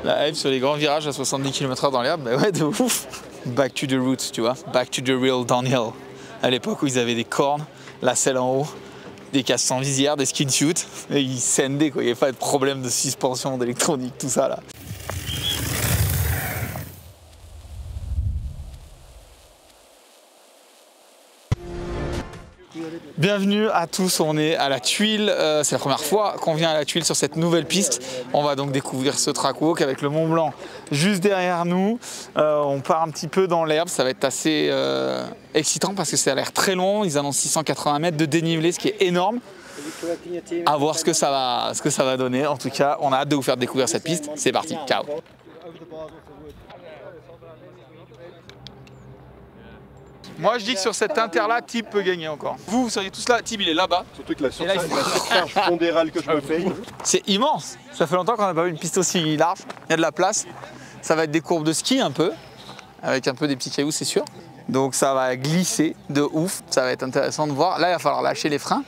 La hype sur les grands virages à 70 km/h dans l'herbe, bah ouais, de ouf. Back to the roots, tu vois. Back to the real downhill. À l'époque où ils avaient des cornes, la selle en haut, des casques sans visière, des skin suits, et ils scendaient quoi. Il n'y avait pas de problème de suspension, d'électronique, tout ça là. Bienvenue à tous, on est à la Tuile, c'est la première fois qu'on vient à la Tuile sur cette nouvelle piste. On va donc découvrir ce track walk avec le Mont Blanc juste derrière nous. On part un petit peu dans l'herbe, ça va être assez excitant parce que ça a l'air très long. Ils annoncent 680 mètres de dénivelé, ce qui est énorme. À voir ce que ça va donner. En tout cas, on a hâte de vous faire découvrir cette piste. C'est parti, ciao. Moi je dis que sur cette inter-là, Tib peut gagner encore. Vous seriez tous là, Tib il est là-bas. Surtout que la surcharge pondérale que je me fais. C'est immense. Ça fait longtemps qu'on n'a pas vu une piste aussi large. Il y a de la place. Ça va être des courbes de ski un peu, avec un peu des petits cailloux c'est sûr. Donc ça va glisser de ouf. Ça va être intéressant de voir. Là il va falloir lâcher les freins.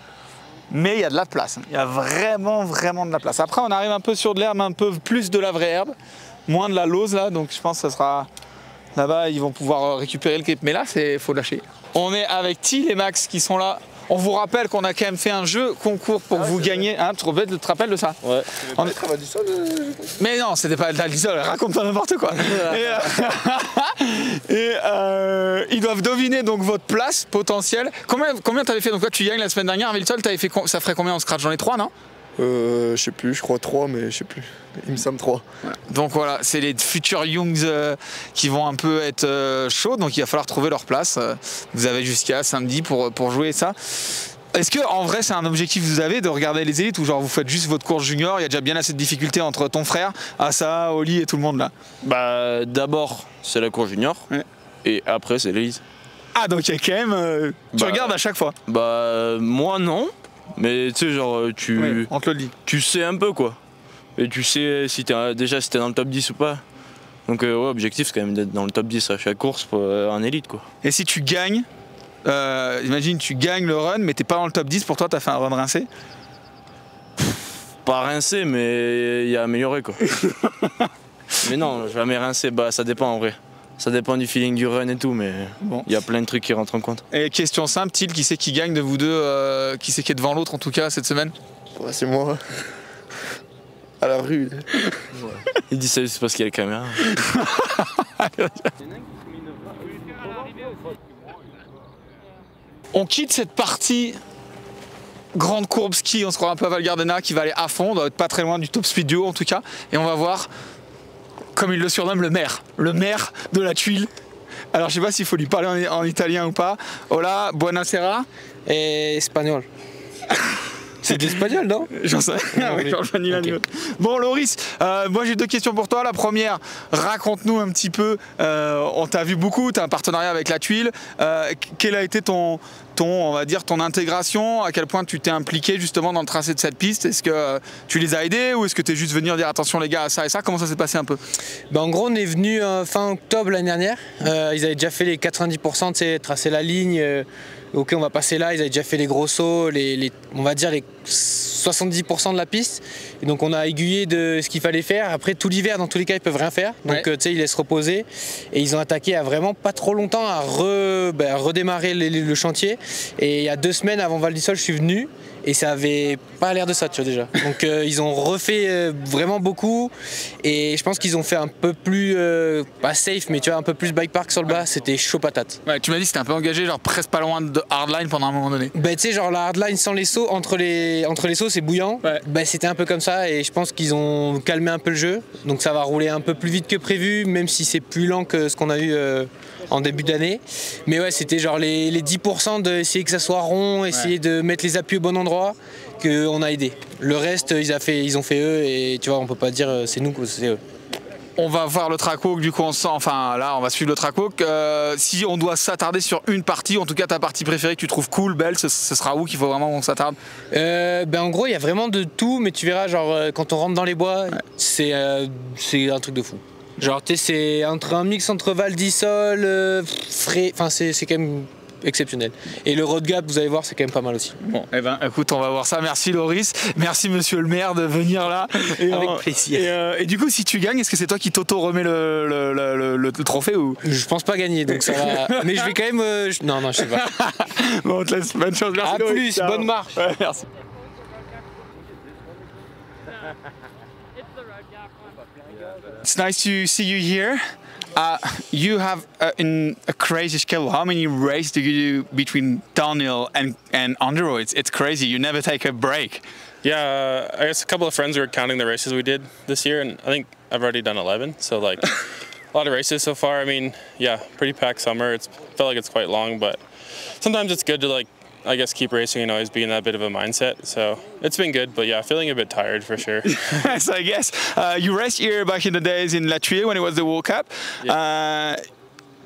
Mais il y a de la place. Il y a vraiment de la place. Après on arrive un peu sur de l'herbe, un peu plus de la vraie herbe. Moins de la lose là. Donc je pense que ça sera... Là-bas, ils vont pouvoir récupérer le grip. Mais là, il faut lâcher. On est avec Thiel et Max qui sont là. On vous rappelle qu'on a quand même fait un jeu concours pour que vous gagniez. Hein, tu te rappelles de ça? Ouais. Mais non, c'était pas de la Lysol, raconte pas n'importe quoi. Ils doivent deviner donc votre place potentielle. Combien t'avais fait? Donc toi, tu gagnes la semaine dernière. Avec Lysol, t'avais fait ça ferait combien en scratch? Dans les 3, non? Je sais plus, je crois 3, mais je sais plus. Il me semble 3. Ouais. Donc voilà, c'est les futurs Youngs qui vont un peu être chauds, donc il va falloir trouver leur place. Vous avez jusqu'à samedi pour jouer ça. Est-ce que en vrai c'est un objectif que vous avez de regarder les élites ou genre vous faites juste votre course junior? Il y a déjà bien assez de difficultés entre ton frère, Assa, Oli et tout le monde là. Bah d'abord c'est la course junior, ouais. Et après c'est l'élite. Ah donc il y a quand même... tu regardes à chaque fois? Bah moi non. Mais tu sais, genre, on te le dit. Tu sais un peu quoi. Et tu sais si t'es déjà si t'es dans le top 10 ou pas. Donc, ouais, objectif, c'est quand même d'être dans le top 10 à chaque course pour un élite quoi. Et si tu gagnes, imagine, tu gagnes le run, mais t'es pas dans le top 10, pour toi, t'as fait un run rincé? Pas rincé, mais il y a amélioré quoi. Mais non, jamais rincé, bah ça dépend en vrai. Ça dépend du feeling du run et tout, mais bon, il y a plein de trucs qui rentrent en compte. Et question simple, Thiel, qui c'est qui gagne de vous deux, qui c'est qui est devant l'autre en tout cas cette semaine? Ouais, c'est moi. À la rue. Ouais. Il dit ça juste parce qu'il y a la caméra. On quitte cette partie grande courbe ski, on se croit un peu à Val Gardena qui va aller à fond, on doit être pas très loin du top speed duo en tout cas, et on va voir, comme il le surnomme, le maire de la Tuile. Alors je sais pas s'il faut lui parler en italien ou pas. Hola, buonasera. Espagnol. C'est espagnol, non? J'en sais rien. Okay. Bon Loris, moi j'ai deux questions pour toi. La première, raconte-nous un petit peu, on t'a vu beaucoup, tu as un partenariat avec la Tuile. Quel a été on va dire, ton intégration? À quel point tu t'es impliqué justement dans le tracé de cette piste? Est-ce que tu les as aidés ou est-ce que tu es juste venu dire attention les gars à ça et ça? Comment ça s'est passé un peu? En gros on est venu fin octobre l'année dernière. Ils avaient déjà fait les 90%, tu sais, tracer la ligne. Ok, on va passer là, ils avaient déjà fait les gros sauts, on va dire les 70% de la piste. Et donc on a aiguillé de ce qu'il fallait faire. Après tout l'hiver, dans tous les cas, ils peuvent rien faire. Donc tu sais, ils laissent reposer. Et ils ont attaqué à vraiment pas trop longtemps à redémarrer le chantier. Et il y a 2 semaines avant Val d'Isole, je suis venu. Et ça avait pas l'air de ça, tu vois déjà. Donc ils ont refait vraiment beaucoup. Et je pense qu'ils ont fait un peu plus, pas safe, mais tu vois, un peu plus bike park sur le bas. C'était chaud patate. Ouais, tu m'as dit que c'était un peu engagé, genre presque pas loin de hardline pendant un moment donné. Bah tu sais, genre la hardline sans les sauts, entre les sauts c'est bouillant. Ouais. Bah c'était un peu comme ça et je pense qu'ils ont calmé un peu le jeu. Donc ça va rouler un peu plus vite que prévu, même si c'est plus lent que ce qu'on a eu en début d'année. Mais ouais, c'était genre les 10% d'essayer que ça soit rond, essayer de mettre les appuis au bon endroit, qu'on a aidé. Le reste, ils ont fait eux et tu vois, on peut pas dire c'est nous, c'est eux. On va voir le track walk, du coup on va suivre le track walk. Si on doit s'attarder sur une partie, en tout cas ta partie préférée que tu trouves cool, belle, ce sera où qu'il faut vraiment qu'on s'attarde? En gros il y a vraiment de tout, mais tu verras genre quand on rentre dans les bois, c'est un truc de fou. Genre c'est un mix entre Val d'Isole, c'est quand même exceptionnel. Et le road gap, vous allez voir, c'est quand même pas mal aussi. Bon, eh ben, écoute, on va voir ça. Merci Loris, merci Monsieur le maire de venir là. Et avec plaisir. Et du coup, si tu gagnes, est-ce que c'est toi qui t'auto-remets le trophée ou... Je pense pas gagner, donc ça va. Mais je vais quand même. Non, je sais pas. Bon, on te laisse. Bonne chance. Merci À Loris. plus, Ciao. bonne marche. Ouais, merci. It's nice to see you here. You have a crazy skill. How many races do you do between downhill and enduro? It's crazy. You never take a break. Yeah, I guess a couple of friends were counting the races we did this year, and I think I've already done 11. So like a lot of races so far. I mean, yeah, pretty packed summer. It's felt like it's quite long, but sometimes it's good to like, I guess, keep racing and always be in that bit of a mindset. So it's been good, but yeah, feeling a bit tired for sure. Yes, I guess. You raced here back in the days in La Tuile when it was the World Cup. Yeah.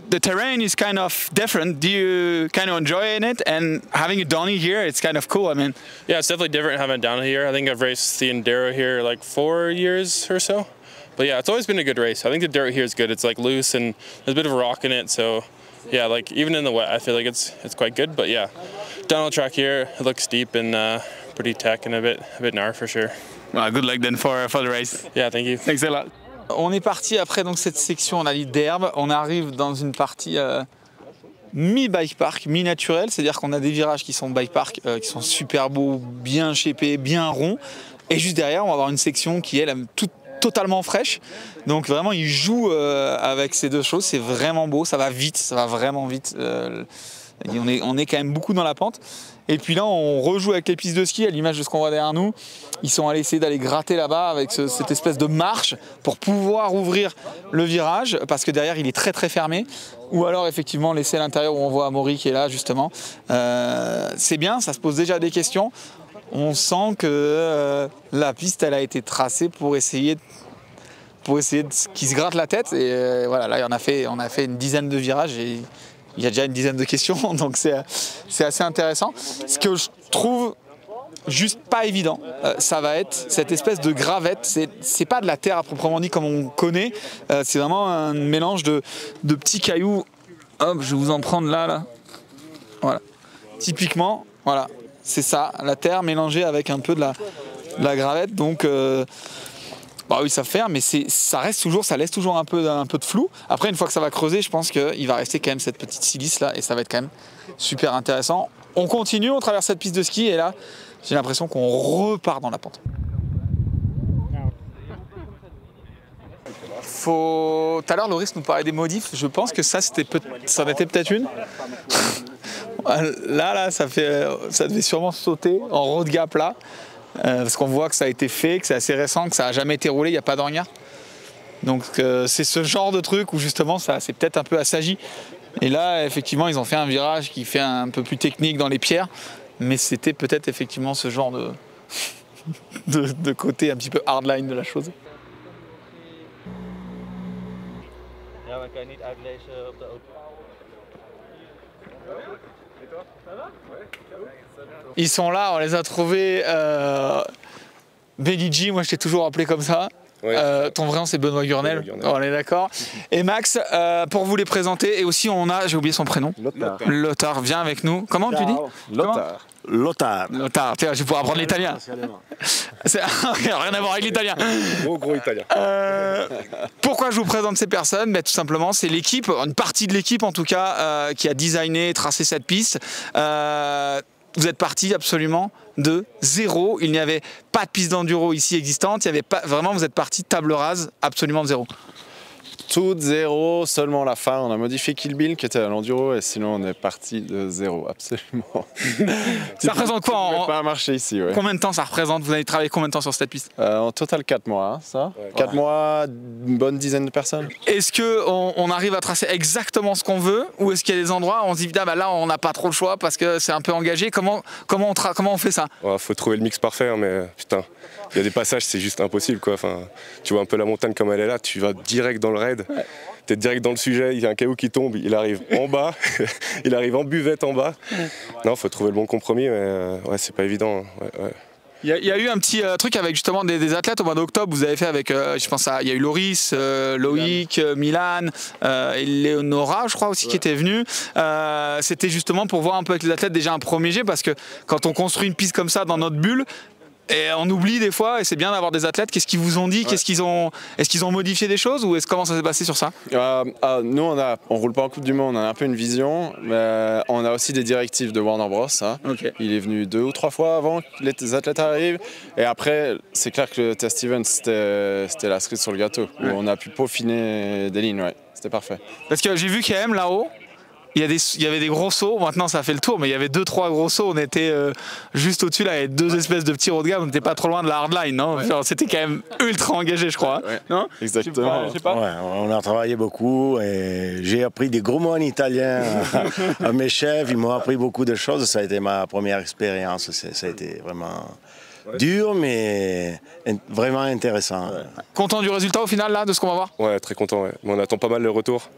The terrain is kind of different. Do you kind of enjoy it? And having a downhill here, it's kind of cool. I mean, yeah, it's definitely different having it down here. I think I've raced the Enduro here like 4 years or so. But yeah, it's always been a good race. I think the dirt here is good. It's like loose and there's a bit of a rock in it. So yeah, like even in the wet, I feel like it's quite good. But yeah, downhill track here, it looks steep and pretty tech and a bit gnar for sure. Well, good luck then for the race. Yeah, thank you. Thanks a lot. On est parti après donc cette section, on a dit d'herbe, on arrive dans une partie mi-bike park, mi-naturelle, c'est-à-dire qu'on a des virages qui sont bike park, qui sont super beaux, bien shapés, bien ronds, et juste derrière on va avoir une section qui est totalement fraîche, donc vraiment il joue avec ces deux choses, c'est vraiment beau, ça va vite, ça va vraiment vite, on est quand même beaucoup dans la pente. Et puis là, on rejoue avec les pistes de ski, à l'image de ce qu'on voit derrière nous. Ils sont allés essayer d'aller gratter là-bas avec cette espèce de marche pour pouvoir ouvrir le virage, parce que derrière, il est très très fermé. Ou alors, effectivement, laisser à l'intérieur où on voit Amaury qui est là, justement. C'est bien, ça se pose déjà des questions. On sent que la piste, elle a été tracée pour essayer qu'ils se grattent la tête. Et voilà, là, on a fait une dizaine de virages et il y a déjà une dizaine de questions, donc c'est assez intéressant. Ce que je trouve juste pas évident, ça va être cette espèce de gravette. C'est pas de la terre à proprement dit comme on connaît, c'est vraiment un mélange de petits cailloux. Hop, je vais vous en prendre là. Voilà. Typiquement, voilà, c'est ça, la terre mélangée avec un peu de la gravette. Donc bah oui, ça ferme, mais ça laisse toujours un peu de flou. Après, une fois que ça va creuser, je pense qu'il va rester quand même cette petite silice là, et ça va être quand même super intéressant. On continue, on traverse cette piste de ski, et là, j'ai l'impression qu'on repart dans la pente. Tout à l'heure, Loris nous parlait des modifs. Je pense que ça en était peut-être une. Là, ça devait sûrement sauter en road gap là. Parce qu'on voit que ça a été fait, que c'est assez récent, que ça n'a jamais été roulé, il n'y a pas d'ornière. Donc c'est ce genre de truc où justement ça c'est peut-être un peu assagi. Et là effectivement ils ont fait un virage qui fait un peu plus technique dans les pierres, mais c'était peut-être effectivement ce genre de côté un petit peu hardline de la chose. Ils sont là, on les a trouvés. Benny G, moi je t'ai toujours appelé comme ça. Ouais. Ton vrai nom c'est Benoît Gurnel. On est d'accord. Et Max, pour vous les présenter, et aussi j'ai oublié son prénom. Lothar, viens avec nous. Comment tu dis? Lothar. Tiens, je vais pouvoir apprendre l'italien. Rien à voir avec l'italien. Gros italien. Pourquoi je vous présente ces personnes? Tout simplement, c'est l'équipe, une partie de l'équipe en tout cas, qui a designé, tracé cette piste. Vous êtes parti absolument de zéro. Il n'y avait pas de piste d'enduro ici existante. Il y avait pas, vraiment, vous êtes parti table rase, absolument de zéro. Tout de zéro, seulement la fin. On a modifié Kill Bill qui était à l'enduro et sinon on est parti de zéro, absolument. Ça représente quoi en... pas marché ici, ouais. Combien de temps ça représente? Vous avez travaillé combien de temps sur cette piste? En total 4 mois, hein, ça. Ouais. 4 mois, une bonne dizaine de personnes. Est-ce qu'on arrive à tracer exactement ce qu'on veut, ou est-ce qu'il y a des endroits où on se dit bah là on n'a pas trop le choix parce que c'est un peu engagé? Comment on fait ça? Faut trouver le mix parfait, hein, mais putain, il y a des passages c'est juste impossible quoi. Enfin, tu vois un peu la montagne comme elle est là, tu vas direct dans le raid. Ouais. T'es direct dans le sujet, il y a un caillou qui tombe, il arrive en bas, il arrive en buvette en bas. Non, faut trouver le bon compromis, mais ouais, c'est pas évident. Ouais. Il y a eu un petit truc avec justement des athlètes au mois d'octobre. Vous avez fait avec, je pense, il y a eu Loris, Loïc, Milan, et Léonora, je crois aussi, qui était venue. C'était justement pour voir un peu avec les athlètes déjà un premier jet, parce que quand on construit une piste comme ça dans notre bulle, et on oublie des fois, et c'est bien d'avoir des athlètes. Qu'est-ce qu'ils vous ont dit? Est-ce qu'ils ont modifié des choses, ou comment ça s'est passé sur ça? Nous, on roule pas en Coupe du Monde, on a un peu une vision, mais on a aussi des directives de Warner Bros. Hein. Okay. Il est venu 2 ou 3 fois avant que les athlètes arrivent. Et après, c'est clair que le test event, c'était la cerise sur le gâteau, où on a pu peaufiner des lignes. Ouais. C'était parfait. Parce que j'ai vu quand même là-haut, il y avait des gros sauts. Maintenant, ça fait le tour, mais il y avait 2-3 gros sauts. On était juste au-dessus, là, il y avait 2 espèces de petits hauts de gamme. On n'était pas trop loin de la hardline, non? Ouais. C'était quand même ultra engagé, je crois. Ouais. Non? Exactement. Je sais pas. Ouais, on a travaillé beaucoup et j'ai appris des gros mots en italien à mes chefs. Ils m'ont appris beaucoup de choses. Ça a été ma première expérience. Ça a été vraiment dur, mais vraiment intéressant. Ouais. Content du résultat au final, là, de ce qu'on va voir? Ouais, très content. Ouais. On attend pas mal le retour.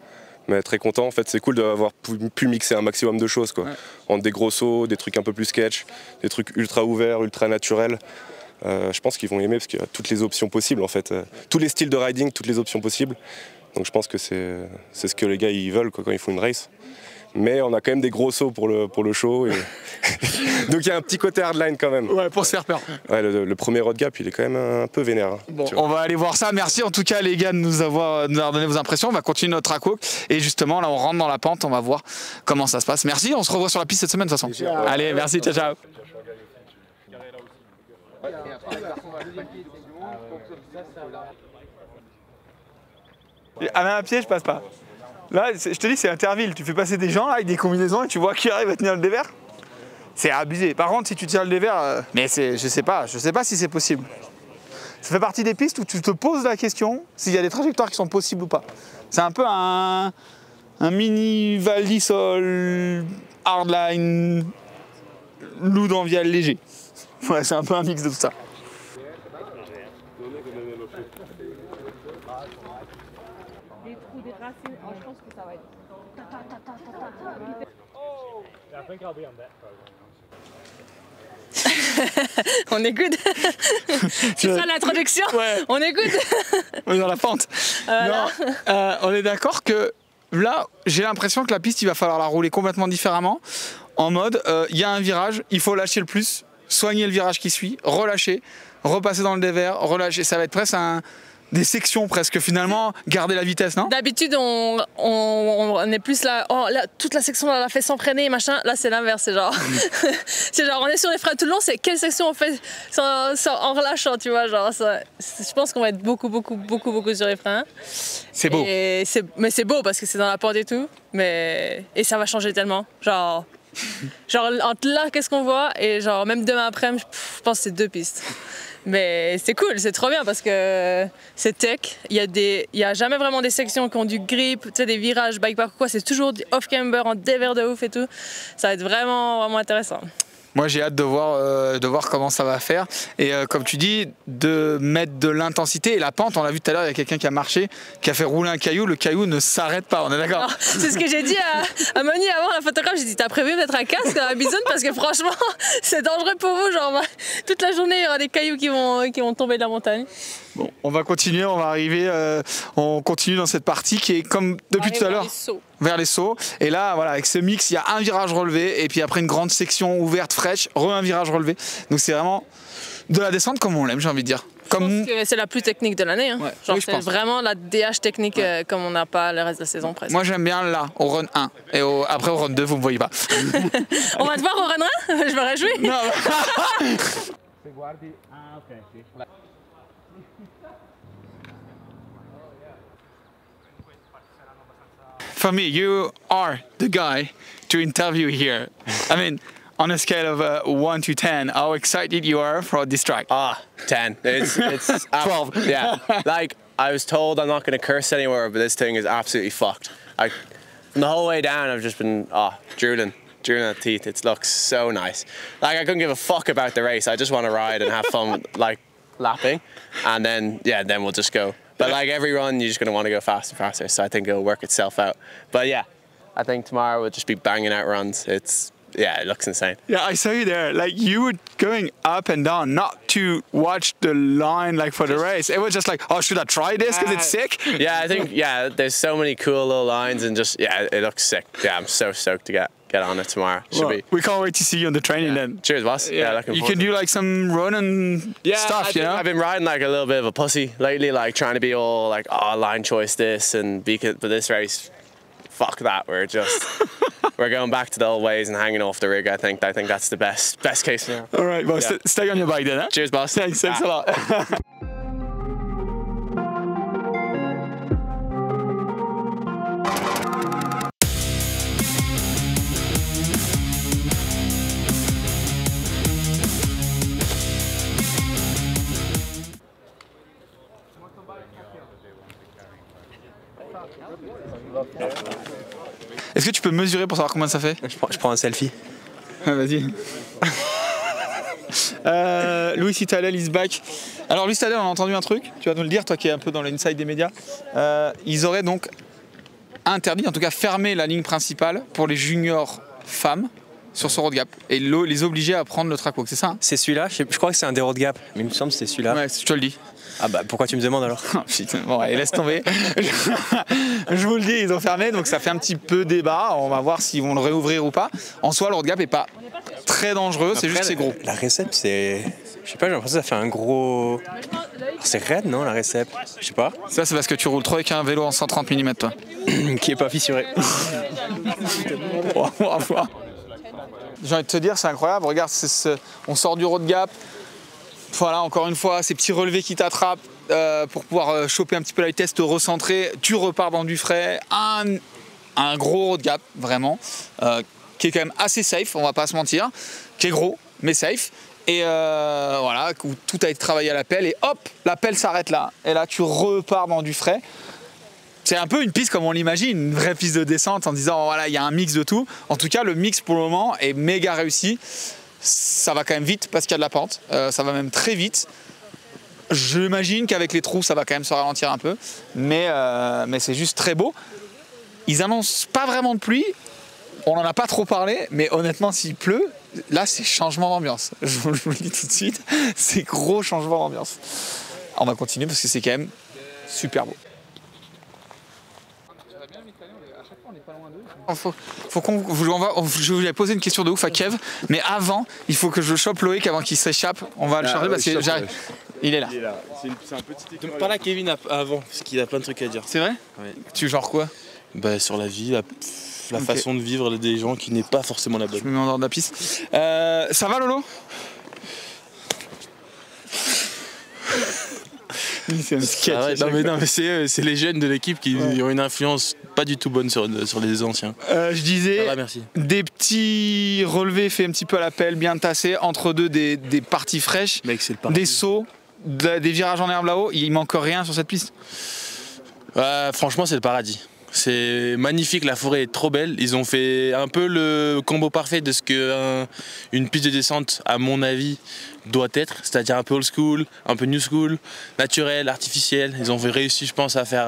Mais très content, en fait, c'est cool d'avoir pu mixer un maximum de choses, quoi. Ouais. Entre des gros sauts, des trucs un peu plus sketch, des trucs ultra ouverts, ultra naturels. Je pense qu'ils vont aimer parce qu'il y a toutes les options possibles, en fait. Tous les styles de riding, toutes les options possibles. Donc je pense que c'est ce que les gars ils veulent, quoi, quand ils font une race. Mais on a quand même des gros sauts pour le show. Et donc il y a un petit côté hardline quand même. Ouais, pour se faire peur. Ouais, le premier road gap, il est quand même un peu vénère. Hein, bon, on va aller voir ça. Merci en tout cas les gars de nous avoir donné vos impressions. On va continuer notre track walk. Et justement, là on rentre dans la pente, on va voir comment ça se passe. Merci, on se revoit sur la piste cette semaine de toute façon. Ouais. Allez, merci, ciao ciao. À main à pied, je passe pas. Là, je te dis, c'est Interville. Tu fais passer des gens là, avec des combinaisons et tu vois qui arrive à tenir le dévers. C'est abusé. Par contre, si tu tiens le dévers, mais je sais pas si c'est possible. Ça fait partie des pistes où tu te poses la question s'il y a des trajectoires qui sont possibles ou pas. C'est un peu un mini Val d'Isole, hardline, loup d'Envial léger. Ouais, c'est un peu un mix de tout ça. Je pense que ça va être. On est good. C'est ça l'introduction. Ouais. On est good. On est dans la pente. Non, on est d'accord que là, j'ai l'impression que la piste, il va falloir la rouler complètement différemment. En mode, il y a un virage, il faut lâcher le plus, soigner le virage qui suit, relâcher, repasser dans le dévers, relâcher. Ça va être presque des sections presque, finalement, garder la vitesse, non? D'habitude, on est plus là, toute la section, on l'a fait sans freiner, machin. Là, c'est l'inverse, c'est genre... c'est genre, on est sur les freins tout le long, c'est quelle section on fait en relâchant, tu vois, genre, je pense qu'on va être beaucoup sur les freins. C'est beau. Mais c'est beau, parce que c'est dans la pente et tout, et ça va changer tellement, genre entre là, qu'est-ce qu'on voit, et genre, même demain après-midi, je pense que c'est 2 pistes. Mais c'est cool, c'est trop bien parce que c'est tech. Il y a jamais vraiment des sections qui ont du grip, tu sais, des virages, bike park ou quoi. C'est toujours du off-camber en dévers de ouf et tout. Ça va être vraiment intéressant. Moi, j'ai hâte de voir comment ça va faire. Et comme tu dis, de mettre de l'intensité. Et la pente, on l'a vu tout à l'heure, il y a quelqu'un qui a marché, qui a fait rouler un caillou. Le caillou ne s'arrête pas, on est d'accord? C'est ce que j'ai dit à Moni avant, la photographe. J'ai dit, t'as prévu de mettre un casque dans la bisoune parce que franchement, c'est dangereux pour vous. Genre, toute la journée, il y aura des cailloux qui vont tomber de la montagne. Bon, on va continuer, on va arriver, on continue dans cette partie qui est comme depuis tout à l'heure. Vers les sauts. Et là, voilà, avec ce mix, il y a un virage relevé et puis après une grande section ouverte, fraîche, un virage relevé. Donc c'est vraiment de la descente comme on l'aime, j'ai envie de dire. Je pense que c'est la plus technique de l'année. Hein. Ouais. Genre, oui, c'est vraiment la DH technique comme on n'a pas le reste de la saison presque. Moi, j'aime bien là, au run 1. Et après, au run 2, vous me voyez pas. On va te voir au run 1. Je me réjouis. Non. For me, you are the guy to interview here. I mean, on a scale of 1 to 10, how excited you are for this track? 10. It's 12. Yeah. Like, I was told I'm not going to curse anywhere, but this thing is absolutely fucked. From the whole way down, I've just been drooling at teeth. It looks so nice. Like, I couldn't give a fuck about the race. I just want to ride and have fun, like, lapping. And then we'll just go. But like every run, you're just going to want to go faster and faster. So I think it'll work itself out. But yeah, I think tomorrow we'll just be banging out runs. It's yeah, it looks insane. Yeah, I saw you there. Like you were going up and down, not to watch the line like for the race. It was just like, oh, should I try this because it's sick? Yeah, I think there's so many cool little lines and just it looks sick. Yeah, I'm so stoked to get on it tomorrow. Should be. We can't wait to see you on the training then. Cheers, boss. Yeah, looking you forward can to do like some running stuff, you know? I've been riding like a little bit of a pussy lately, like trying to be all like, oh, line choice this and but this race, fuck that. We're going back to the old ways and hanging off the rig. I think that's the best case scenario. All right, well, stay on your bike then. Huh? Cheers, boss. Thanks a lot. Est-ce que tu peux mesurer pour savoir combien ça fait? Je prends un selfie. Ah, vas-y. Louis Citadel is back. Alors Louis Citadel, on a entendu un truc, tu vas nous le dire, toi qui es un peu dans l'inside des médias. Ils auraient donc interdit, en tout cas fermé la ligne principale pour les juniors femmes sur ce road gap et les obliger à prendre le track walk, c'est ça hein? C'est celui-là, je crois que c'est un des road gap, mais il me semble que c'est celui-là. Ouais, je te le dis. Ah bah pourquoi tu me demandes alors? Putain, bon allez, laisse tomber. Je vous le dis, ils ont fermé, donc ça fait un petit peu débat. On va voir s'ils vont le réouvrir ou pas. En soi, le road gap est pas très dangereux, c'est juste que c'est gros. La récep, c'est... Je sais pas, j'ai l'impression que ça fait un gros... C'est raide, non, la récep? Je sais pas. Ça, c'est parce que tu roules trop avec un vélo en 130 mm, toi. Qui est pas fissuré. J'ai envie de te dire, c'est incroyable. Regarde, on sort du road gap. Voilà, encore une fois, ces petits relevés qui t'attrapent pour pouvoir choper un petit peu la vitesse, te recentrer. Tu repars dans du frais. Un gros road gap, vraiment, qui est quand même assez safe, on va pas se mentir. Qui est gros, mais safe. Et voilà, où tout a été travaillé à la pelle. Et hop, la pelle s'arrête là. Et là, tu repars dans du frais. C'est un peu une piste comme on l'imagine, une vraie piste de descente en disant voilà, il y a un mix de tout. En tout cas, le mix pour le moment est méga réussi. Ça va quand même vite parce qu'il y a de la pente. Ça va même très vite. J'imagine qu'avec les trous, ça va quand même se ralentir un peu. Mais c'est juste très beau. Ils annoncent pas vraiment de pluie. On n'en a pas trop parlé. Mais honnêtement, s'il pleut, là, c'est changement d'ambiance. Je vous le dis tout de suite. C'est gros changement d'ambiance. On va continuer parce que c'est quand même super beau. Je voulais poser une question de ouf à Kev, mais avant, il faut que je chope Loïc avant qu'il s'échappe. On va le charger parce que j'arrive. Il est là. C'est un petit écran. Parle à Kevin avant, parce qu'il a plein de trucs à dire. C'est vrai? Ouais. Tu genre quoi? Bah, sur la vie, la façon de vivre des gens qui n'est pas forcément la bonne. Je me mets en dehors de la piste. Ça va Lolo? C'est un sketch. Non mais c'est les jeunes de l'équipe qui ont une influence pas du tout bonne sur les anciens. Je disais, va, merci. Des petits relevés faits un petit peu à la pelle, bien tassés, entre deux des parties fraîches, mec, des sauts, des virages en herbe là-haut, il manque rien sur cette piste. Franchement, c'est le paradis. C'est magnifique, la forêt est trop belle. Ils ont fait un peu le combo parfait de ce qu'une piste de descente, à mon avis, doit être. C'est-à-dire un peu old school, un peu new school, naturel, artificiel. Ils ont réussi, je pense, à faire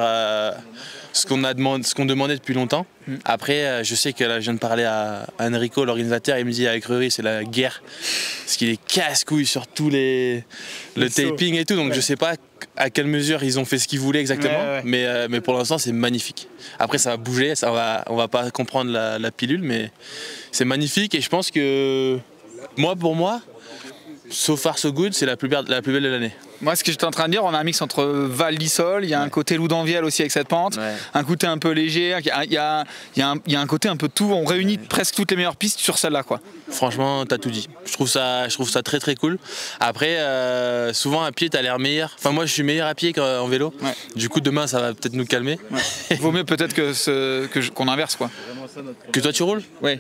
ce qu'on demandait depuis longtemps. Après, je sais que là, je viens de parler à Enrico, l'organisateur, il me dit avec Rury, c'est la guerre. Parce qu'il est casse-couille sur tous le taping et tout. Donc je sais pas à quelle mesure ils ont fait ce qu'ils voulaient exactement. Mais pour l'instant, c'est magnifique. Après, ça va bouger, on va pas comprendre la pilule, mais c'est magnifique. Et je pense que pour moi, so far so good, c'est la plus belle de l'année. Moi, ce que j'étais en train de dire, on a un mix entre Val d'Isole, il y a un côté loup d'Envielle aussi avec cette pente, un côté un peu léger, il y a un côté un peu tout, on réunit presque toutes les meilleures pistes sur celle-là, quoi. Franchement, t'as tout dit. Je trouve ça très très cool. Après, souvent à pied, t'as l'air meilleur. Enfin, moi, je suis meilleur à pied qu'en vélo. Ouais. Du coup, demain, ça va peut-être nous calmer. Ouais. Vaut mieux peut-être qu'on inverse, quoi. Que toi, tu roules? Oui.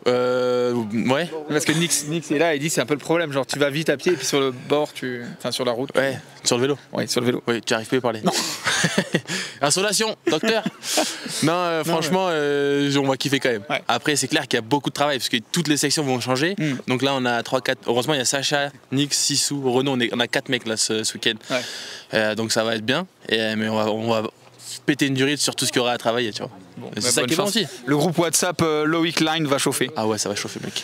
Ouais. Parce que Nix est là, il dit c'est un peu le problème, genre tu vas vite à pied et puis sur le bord, enfin sur la route. Ouais, sur le vélo. Oui, sur le vélo. Oui, tu arrives pas à parler. Non. Insolation, docteur. Non, franchement, on va kiffer quand même. Ouais. Après, c'est clair qu'il y a beaucoup de travail parce que toutes les sections vont changer. Donc là, on a 3-4. Heureusement, il y a Sacha, Nix, Sissou, Renaud. On a 4 mecs là ce week-end. Ouais. Donc ça va être bien. Mais on va péter une durite sur tout ce qu'il y aura à travailler, tu vois. Bon, c'est ça qui est bon aussi. Le groupe WhatsApp Loic Line va chauffer. Ah ouais, ça va chauffer, mec.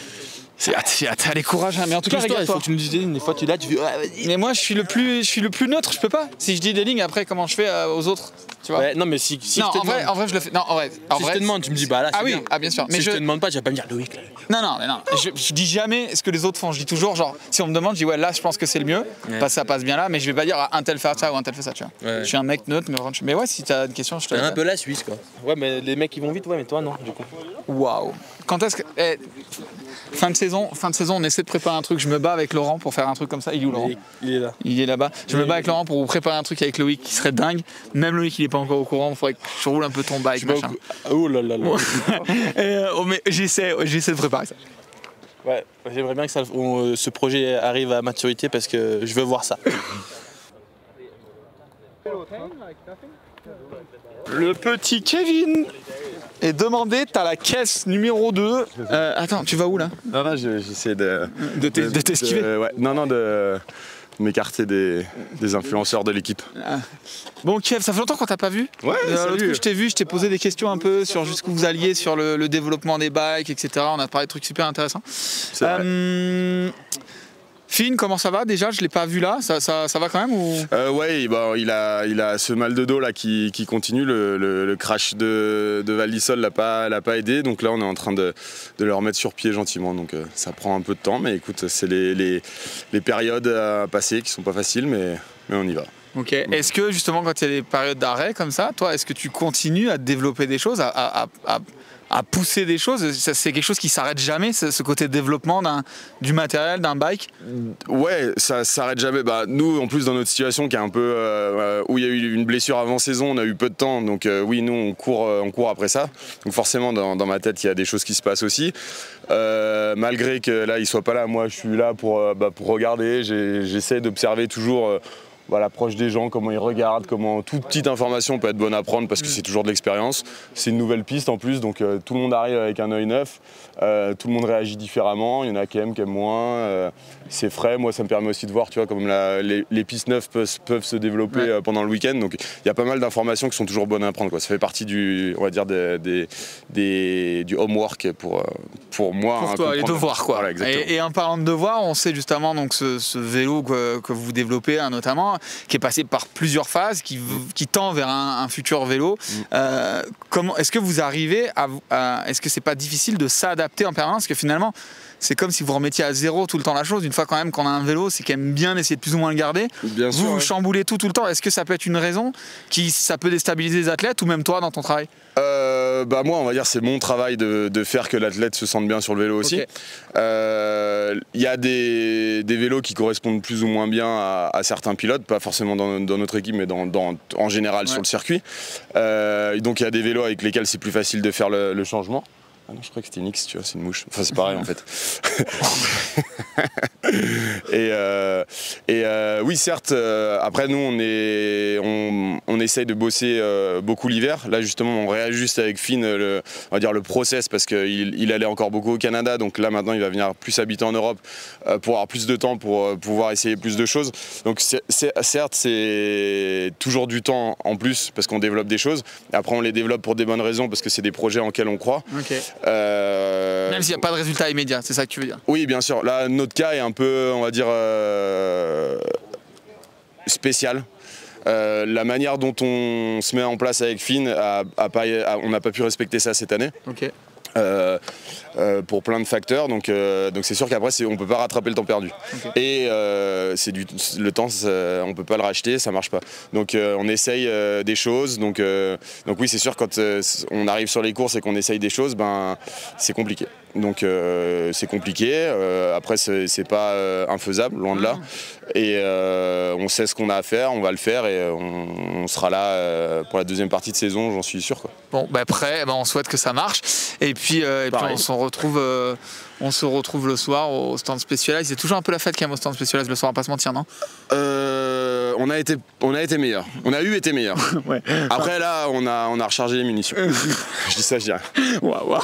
C'est hâte, allez courage, hein. Mais en tout cas, il faut regarde-toi. que tu nous dises des lignes, des fois tu l'as, tu fais ah, vas-y. Mais moi, je suis le plus neutre, je peux pas. Si je dis des lignes, après, comment je fais aux autres, tu vois? Ouais, non, mais si non, je te demande, en vrai, je le fais. Non, en vrai, si je te demande, tu me dis bah là, c'est bien. Ah bien sûr. Si je te demande pas, tu vas pas me dire Loïc. Là. Non. Je dis jamais ce que les autres font. Je dis toujours, genre, si on me demande, je dis ouais, là, je pense que c'est le mieux, parce que ça passe bien là, mais je vais pas dire un tel fait ça ou un tel fait ça, tu vois. Ouais. Je suis un mec neutre, mais ouais, si t'as une question, je te. T'es un peu la Suisse, quoi. Ouais, mais les mecs ils vont vite, ouais, mais toi non, du coup. Waouh. Quand est-ce que fin de saison, on essaie de préparer un truc. Je me bats avec Laurent pour faire un truc comme ça. Il est où, Laurent? Il est là. Il est là-bas. Je me bats avec Laurent pour vous préparer un truc avec Loïc qui serait dingue. Même Loïc, il est pas encore au courant. Il faudrait que je roule un peu ton bike, machin. Oh là là là. Mais j'essaie de préparer ça. Ouais, j'aimerais bien que ce projet arrive à maturité parce que je veux voir ça. Le petit Kevin est demandé, t'as la caisse numéro 2. Attends, tu vas où là? Non, j'essaie de t'esquiver. Ouais, non, de m'écarter des influenceurs de l'équipe. Ah. Bon Kev, ça fait longtemps qu'on t'a pas vu. Ouais, l'autre coup je t'ai vu, je t'ai posé des questions un peu sur jusqu'où vous alliez, sur le développement des bikes, etc. On a parlé de trucs super intéressants. C'est vrai. Finn, comment ça va déjà? Je l'ai pas vu là, ça va quand même ou... Ouais, bah, il a ce mal de dos là qui continue. Le crash de Val d'Isole l'a pas aidé, donc là on est en train de le remettre sur pied gentiment. Donc ça prend un peu de temps, mais écoute, c'est les périodes à passer qui sont pas faciles, mais on y va. Ok. Est-ce que justement quand il y a des périodes d'arrêt comme ça, toi, est-ce que tu continues à développer des choses, à pousser des choses? C'est quelque chose qui s'arrête jamais, ce côté développement du matériel, d'un bike? Ouais, ça s'arrête jamais. Bah, nous, en plus, dans notre situation qui est un peu où il y a eu une blessure avant saison, on a eu peu de temps. Donc oui, nous, on court après ça. Donc forcément, dans ma tête, il y a des choses qui se passent aussi. Malgré que là, il soit pas là, moi, je suis là pour regarder. J'essaie d'observer toujours. L'approche des gens, comment ils regardent, comment toute petite information peut être bonne à prendre parce que c'est toujours de l'expérience. C'est une nouvelle piste en plus, donc tout le monde arrive avec un œil neuf, tout le monde réagit différemment, il y en a qui aiment moins. C'est frais, moi ça me permet aussi de voir, tu vois, comme les pistes neuves peuvent se développer pendant le week-end. Donc il y a pas mal d'informations qui sont toujours bonnes à prendre, quoi. Ça fait partie du homework pour moi. Pour toi, les devoirs, quoi. Voilà, et en parlant de devoirs, on sait justement donc ce vélo que vous développez notamment, qui est passé par plusieurs phases, qui tend vers un futur vélo. Est-ce que vous arrivez est-ce que c'est pas difficile de s'adapter en permanence? Parce que finalement, c'est comme si vous remettiez à zéro tout le temps la chose. Une fois quand même qu'on a un vélo, c'est quand même bien d'essayer de plus ou moins le garder. Bien sûr, vous chamboulez tout le temps. Est-ce que ça peut être une raison ça peut déstabiliser les athlètes ou même toi dans ton travail? Moi, on va dire c'est mon travail de faire que l'athlète se sente bien sur le vélo aussi. Il y a des vélos qui correspondent plus ou moins bien à certains pilotes, pas forcément dans notre équipe, mais en général sur le circuit. Donc il y a des vélos avec lesquels c'est plus facile de faire le changement. Ah non, je crois que c'était une X, tu vois, c'est une mouche. Enfin, c'est pareil en fait. Oui, certes, après nous, on essaye de bosser beaucoup l'hiver. Là, justement, on réajuste avec Finn on va dire le process parce qu'il allait encore beaucoup au Canada. Donc là, maintenant, il va venir plus habiter en Europe pour avoir plus de temps pour pouvoir essayer plus de choses. Donc certes, c'est toujours du temps en plus parce qu'on développe des choses. Après, on les développe pour des bonnes raisons parce que c'est des projets en lesquels on croit. Okay. Même s'il n'y a pas de résultat immédiat, c'est ça que tu veux dire? Oui, bien sûr. Là, notre cas est un peu, on va dire, spécial. La manière dont on se met en place avec Finn, on n'a pas pu respecter ça cette année. Okay. Pour plein de facteurs, donc c'est sûr qu'après on peut pas rattraper le temps perdu. Okay. Et le temps, on peut pas le racheter, ça marche pas. Donc on essaye des choses. Donc oui, c'est sûr quand on arrive sur les courses et qu'on essaye des choses, c'est compliqué. Donc c'est compliqué. Après c'est pas infaisable, loin de là. Et on sait ce qu'on a à faire, on va le faire et on sera là pour la deuxième partie de saison, j'en suis sûr, quoi. Bon, après, on souhaite que ça marche. Et puis on se retrouve le soir au stand Specialized. C'est toujours un peu la fête quand même au stand Specialized le soir, on va pas se mentir, non? On a été meilleurs. On a été meilleurs. Ouais. Après là, on a rechargé les munitions. Je dis ça, je dis rien. Waouh.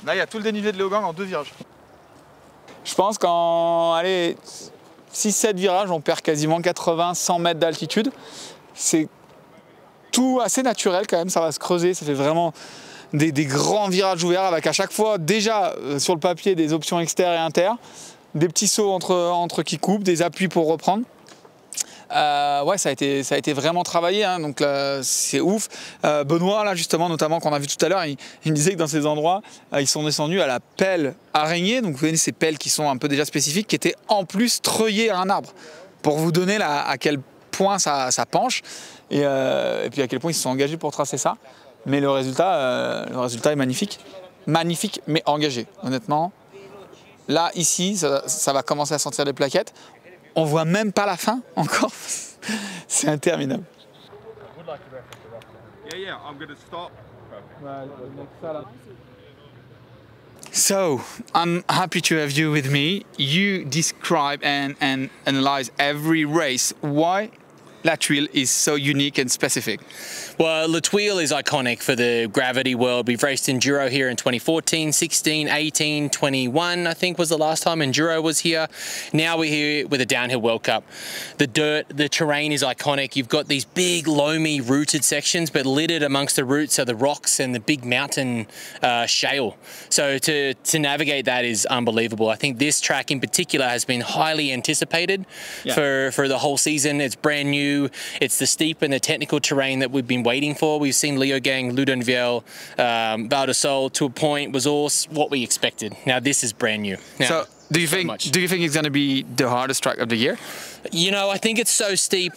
Là, il y a tout le dénivelé de Léogang en 2 virages. Je pense qu'en 6-7 virages, on perd quasiment 80-100 mètres d'altitude. C'est tout assez naturel quand même, ça va se creuser, ça fait vraiment des grands virages ouverts avec à chaque fois déjà sur le papier des options externes et inter, des petits sauts entre qui coupent, des appuis pour reprendre. Ouais, ça a été vraiment travaillé, hein, donc c'est ouf. Benoît, là justement, notamment qu'on a vu tout à l'heure, il me disait que dans ces endroits, ils sont descendus à la pelle araignée, donc vous voyez ces pelles qui sont un peu déjà spécifiques, qui étaient en plus treuillées à un arbre, pour vous donner à quel point ça penche, et puis à quel point ils se sont engagés pour tracer ça. Mais le résultat est magnifique. Magnifique, mais engagé, honnêtement. Là, ici, ça va commencer à sentir les plaquettes. On voit même pas la fin encore. C'est interminable. So, I'm happy to have you with me. You describe and analyze every race. Why La Tuile is so unique and specific? Well, La Tuile is iconic for the gravity world. We've raced Enduro here in 2014, 16, 18, 21, I think was the last time Enduro was here. Now we're here with a Downhill World Cup. The dirt, the terrain is iconic. You've got these big, loamy, rooted sections, but littered amongst the roots are the rocks and the big mountain shale. So to navigate that is unbelievable. I think this track in particular has been highly anticipated for the whole season. It's brand new. It's the steep and the technical terrain that we've been waiting for. We've seen Leogang, Ludonviel, Val de Sol to a point was all what we expected. Now this is brand new. Now, so do you think it's going to be the hardest track of the year? You know, I think it's so steep.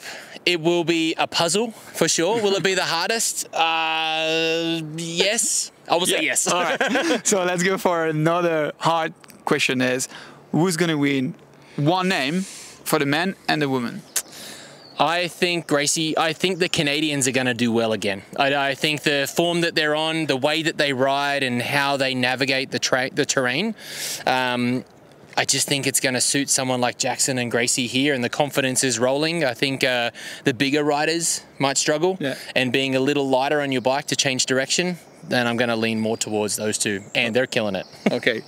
It will be a puzzle for sure. Will it be the hardest? Yes. I will say yes. All right. So let's go for another hard question: is who's going to win? One name for the men and the women. I think Gracie, I think the Canadians are going to do well again. I think the form that they're on, the way that they ride and how they navigate the terrain, I just think it's going to suit someone like Jackson and Gracie here, and the confidence is rolling. I think the bigger riders might struggle, and being a little lighter on your bike to change direction, then I'm going to lean more towards those two, and they're killing it. Okay,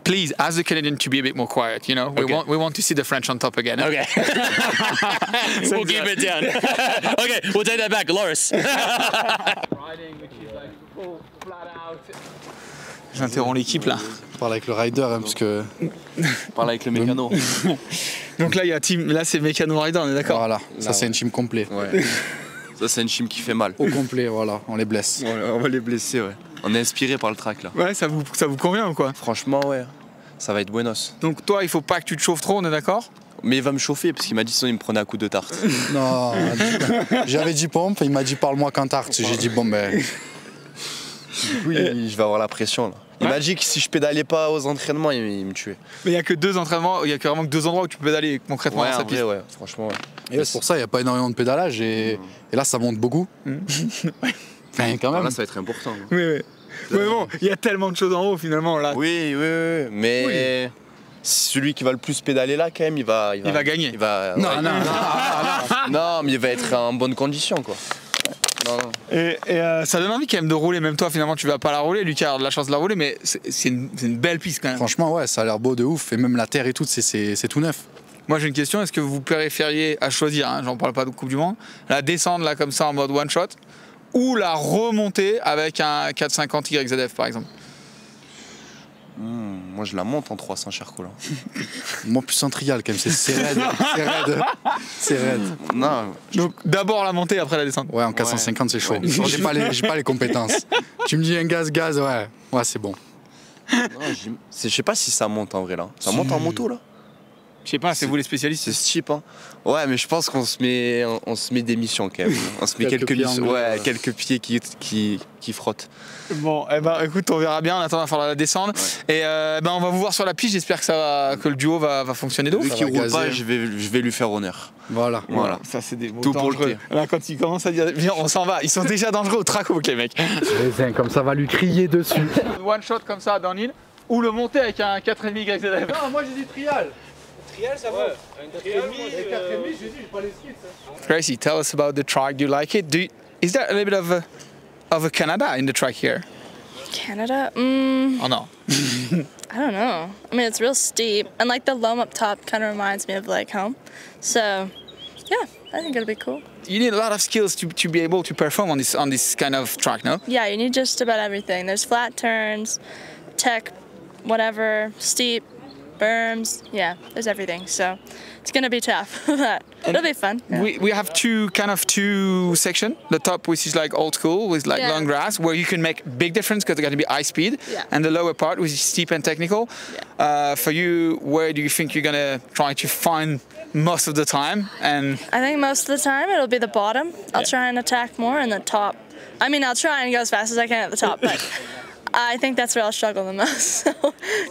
please ask the Canadian to be a bit more quiet. You know, we want to see the French on top again. Okay, we'll keep it down. Okay, we'll take that back, Loris. Riding, which is like full flat out. J'interromps l'équipe là. On parle avec le rider, hein, parce que. On parle avec le mécano. Donc là, il y a team. Là, c'est mécano rider, on est d'accord. Voilà, ça c'est un team complet. Ouais. Ça, c'est une team qui fait mal. Au complet, voilà, on les blesse. On va les blesser, ouais. On est inspiré par le track là. Ouais, ça vous convient ou quoi? Franchement, ouais. Ça va être buenos. Donc toi, il faut pas que tu te chauffes trop, on est d'accord? Mais il va me chauffer parce qu'il m'a dit sinon il me prenait un coup de tarte. Non, j'avais dit pompe, il m'a dit parle-moi qu'en tarte. J'ai dit bon ben. Du coup, je vais avoir la pression là. Il m'a dit que si je pédalais pas aux entraînements, il me tuait. Mais il y a que 2 entraînements, il y a vraiment que 2 endroits où tu peux pédaler concrètement dans sa piste. Ouais, franchement. Ouais. Et c'est pour ça, il n'y a pas énormément de pédalage et là ça monte beaucoup. Enfin, quand même. Là, ça va être important. Hein. Oui. Mais bon, il y a tellement de choses en haut finalement là. Oui. Mais celui qui va le plus pédaler là, quand même, il va gagner. Non, mais il va être en bonne condition quoi. Non. Et ça donne envie quand même de rouler, même toi finalement tu vas pas la rouler, Lucas a de la chance de la rouler, mais c'est une belle piste quand même. Franchement ouais, ça a l'air beau de ouf, et même la terre et tout, c'est tout neuf. Moi j'ai une question, est-ce que vous préfériez à choisir, hein, j'en parle pas de Coupe du Monde, la descendre là comme ça en mode one shot, ou la remonter avec un 450 YZF par exemple? Moi je la monte en 300 Charcot là. Moi plus en trial quand même, c'est raide. C'est raide. Non. Donc d'abord la montée, après la descente. Ouais, en 450 c'est chaud. J'ai pas les compétences. Tu me dis un gaz, ouais c'est bon. Je sais pas si ça monte en vrai là. Ça monte en moto là? Je sais pas, c'est vous les spécialistes. C'est ce type hein. Ouais, mais je pense qu'on se met des missions quand même. On se met quelques pieds qui frottent. Bon, écoute, on verra bien. En attendant, il va falloir la descendre. Ouais. Et on va vous voir sur la piste. J'espère que le duo va fonctionner d'eau. Vu qu'il roule pas, je vais lui faire honneur. Voilà. Ça, c'est des mots tout dangereux. pour le Là, quand ils commencent à dire viens, on s'en va, ils sont déjà dangereux au track, les mecs. Comme ça va lui crier dessus. One shot comme ça dans l'île, ou le monter avec un 4,5 YZF. Non, moi j'ai dit trial. Trial, ça va. Un 4,5, j'ai dit, j'ai pas les skis. Gracie, tell us about the track. Do you like it? Is there a little bit of a Canada in the track here? Canada? Oh no. I don't know. I mean, it's real steep, and like the loam up top kind of reminds me of like home. So, yeah, I think it'll be cool. You need a lot of skills to be able to perform on this kind of track, no? Yeah, you need just about everything. There's flat turns, tech, whatever, steep, berms. Yeah, there's everything. So it's gonna be tough, but it'll be fun. Yeah. We have two sections. The top, which is like old school with like long grass, where you can make big difference because it's gonna be high speed, and the lower part, which is steep and technical. For you, where do you think you're gonna try to find most of the time? And I think most of the time it'll be the bottom. I'll try and attack more, and the top. I mean, I'll try and go as fast as I can at the top, but I think that's where I'll struggle the most. So,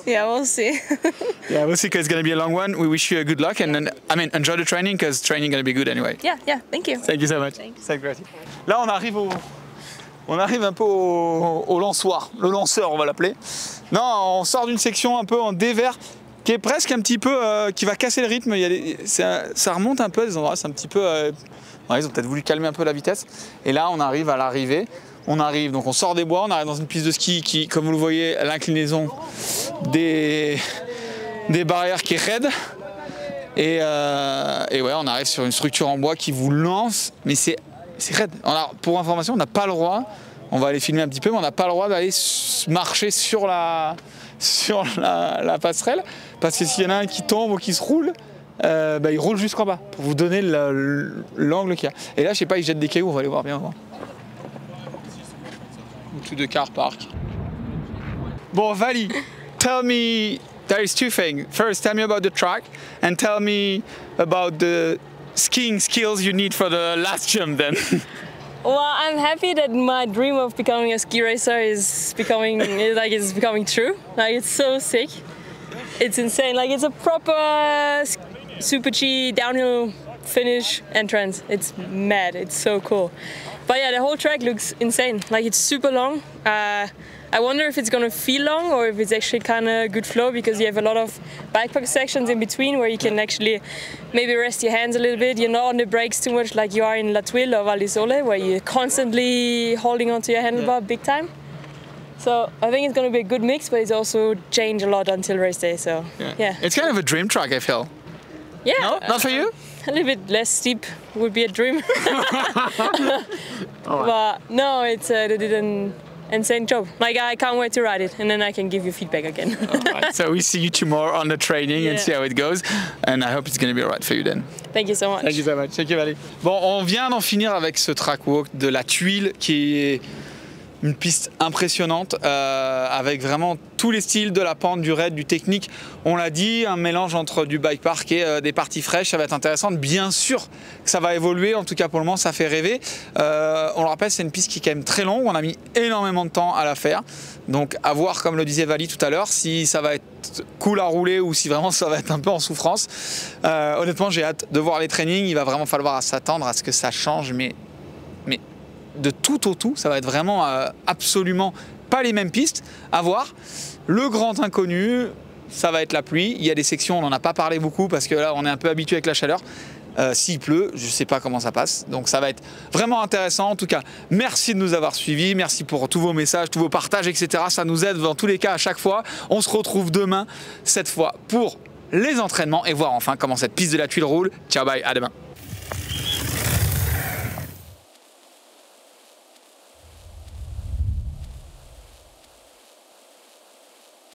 yeah, we'll see. Yeah, we'll see, because it's going to be a long one. We wish you good luck, and then, I mean, enjoy the training, because training is going to be good anyway. Yeah, thank you. Thank you so much. Thanks. Là, on arrive un peu au lançoir, le lanceur, on va l'appeler. Non, on sort d'une section un peu en dévers, qui est presque un petit peu, qui va casser le rythme. Ça remonte un peu à des endroits, c'est un petit peu... ils ont peut-être voulu calmer un peu la vitesse. Et là, on arrive à l'arrivée. Donc on sort des bois, on arrive dans une piste de ski qui, comme vous le voyez, a l'inclinaison des barrières qui est raide. Et ouais, on arrive sur une structure en bois qui vous lance, mais c'est raide. Alors, pour information, on n'a pas le droit, on va aller filmer un petit peu, mais on n'a pas le droit d'aller marcher sur la passerelle, parce que s'il y en a un qui tombe ou qui se roule, il roule jusqu'en bas, pour vous donner l'angle qu'il y a. Et là, je sais pas, il jette des cailloux, on va aller voir bien. To the car park. Bon, Vali, tell me, there is two things. First, tell me about the track, and tell me about the skiing skills you need for the last jump then. Well, I'm happy that my dream of becoming a ski racer is becoming true. Like, it's so sick. It's insane. Like, it's a proper super G downhill finish entrance. It's mad. It's so cool. But yeah, the whole track looks insane. Like, it's super long. I wonder if it's gonna feel long or if it's actually kind of good flow, because you have a lot of bikepack sections in between where you can actually maybe rest your hands a little bit. You're not on the brakes too much like you are in La Tuile or Val di Sole, where you're constantly holding onto your handlebar big time. So I think it's gonna be a good mix, but it's also changed a lot until race day. So yeah. It's kind of a dream track, I feel. Yeah. No? Not for you? A little bit less steep would be a dream. But no, they did an insane job. Like, I can't wait to ride it, and then I can give you feedback again. Right. So we see you tomorrow on the training and see how it goes. And I hope it's going to be alright for you then. Thank you so much. Thank you so much. Thank you, Valérie. Bon, on vient d'en finir avec ce track walk de la Tuile, qui est une piste impressionnante, avec vraiment tous les styles, de la pente, du raid, du technique. On l'a dit, un mélange entre du bike park et des parties fraîches, ça va être intéressant. Bien sûr que ça va évoluer, en tout cas pour le moment ça fait rêver. On le rappelle, c'est une piste qui est quand même très longue, on a mis énormément de temps à la faire. Donc à voir, comme le disait Vali tout à l'heure, si ça va être cool à rouler ou si vraiment ça va être un peu en souffrance. Honnêtement, j'ai hâte de voir les trainings, il va vraiment falloir s'attendre à ce que ça change, mais de tout au tout, ça va être vraiment absolument pas les mêmes pistes. À voir. Le grand inconnu, ça va être la pluie. Il y a des sections, on n'en a pas parlé beaucoup parce que là on est un peu habitué avec la chaleur. S'il pleut, je ne sais pas comment ça passe. Donc ça va être vraiment intéressant. En tout cas, merci de nous avoir suivis. Merci pour tous vos messages, tous vos partages, etc. Ça nous aide dans tous les cas à chaque fois. On se retrouve demain, cette fois pour les entraînements et voir enfin comment cette piste de la Tuile roule. Ciao, bye, à demain.